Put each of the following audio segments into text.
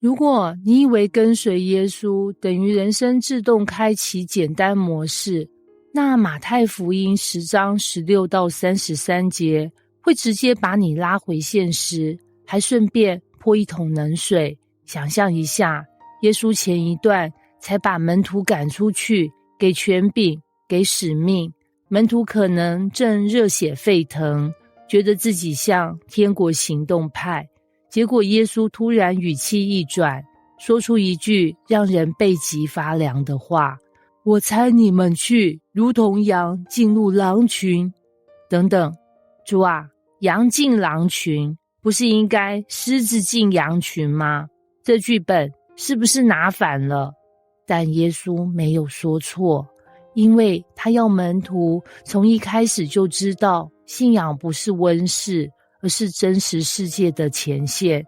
如果你以为跟随耶稣等于人生自动开启简单模式，那马太福音10章16到33节会直接把你拉回现实，还顺便泼一桶冷水。想象一下，耶稣前一段才把门徒赶出去，给权柄，给使命，门徒可能正热血沸腾，觉得自己像天国行动派，结果耶稣突然语气一转，说出一句让人背脊发凉的话：我猜你们去，如同羊进入狼群。等等，主啊，羊进狼群，不是应该狮子进羊群吗？这剧本是不是拿反了？但耶稣没有说错，因为他要门徒从一开始就知道，信仰不是温室，而是真实世界的前线。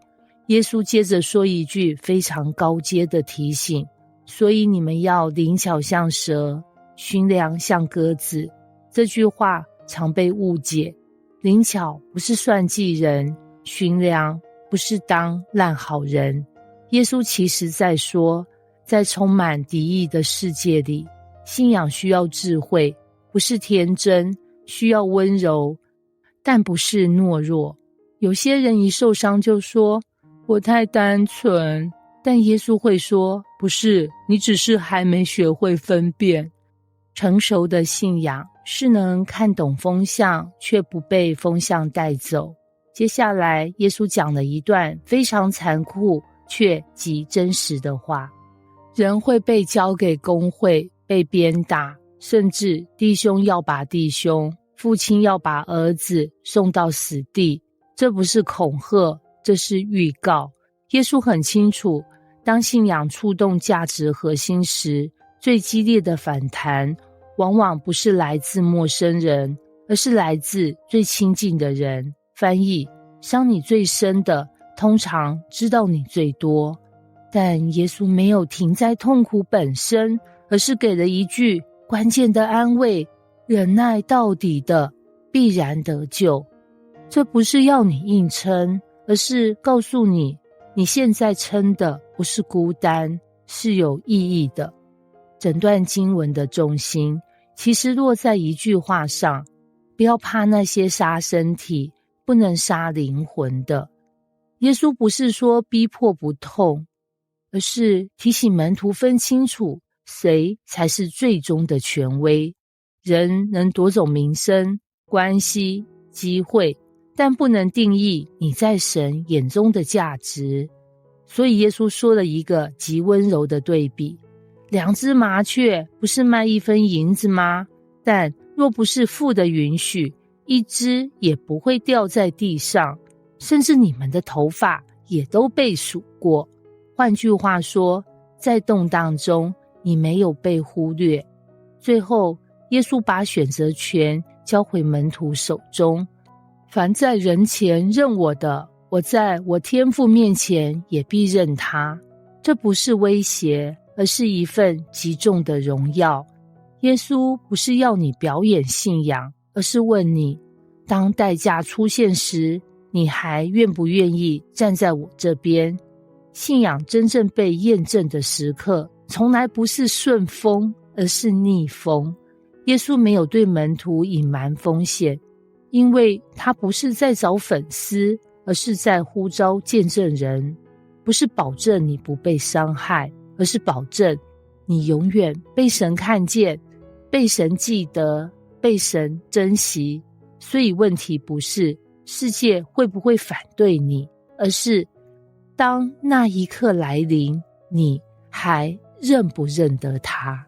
耶稣接着说一句非常高阶的提醒：所以你们要灵巧像蛇，驯良像鸽子。这句话常被误解，灵巧不是算计人，驯良不是当烂好人。耶稣其实在说，在充满敌意的世界里，信仰需要智慧，不是天真，需要温柔，但不是懦弱。有些人一受伤就说我太单纯，但耶稣会说，不是，你只是还没学会分辨。成熟的信仰是能看懂风向，却不被风向带走。接下来耶稣讲了一段非常残酷却极真实的话：人会被交给公会，被鞭打，甚至弟兄要把弟兄，父亲要把儿子送到死地。这不是恐吓，这是预告。耶稣很清楚，当信仰触动价值核心时，最激烈的反弹往往不是来自陌生人，而是来自最亲近的人。翻译：伤你最深的通常知道你最多。但耶稣没有停在痛苦本身，而是给了一句关键的安慰：忍耐到底的必然得救。这不是要你硬撑，而是告诉你，你现在撑的不是孤单，是有意义的。整段经文的重心其实落在一句话上：不要怕那些杀身体不能杀灵魂的。耶稣不是说逼迫不痛，而是提醒门徒分清楚谁才是最终的权威。人能夺走名声、关系、机会，但不能定义你在神眼中的价值。所以耶稣说了一个极温柔的对比：两只麻雀不是卖1分银子吗？但若不是父的允许，一只也不会掉在地上，甚至你们的头发也都被数过。换句话说，在动荡中，你没有被忽略。最后，耶稣把选择权交回门徒手中：凡在人前认我的，我在我天父面前也必认他。这不是威胁，而是一份极重的荣耀。耶稣不是要你表演信仰，而是问你，当代价出现时，你还愿不愿意站在我这边？信仰真正被验证的时刻，从来不是顺风，而是逆风。耶稣没有对门徒隐瞒风险，因为他不是在找粉丝，而是在呼召见证人。不是保证你不被伤害，而是保证你永远被神看见，被神记得，被神珍惜。所以问题不是世界会不会反对你，而是当那一刻来临，你还认不认得他？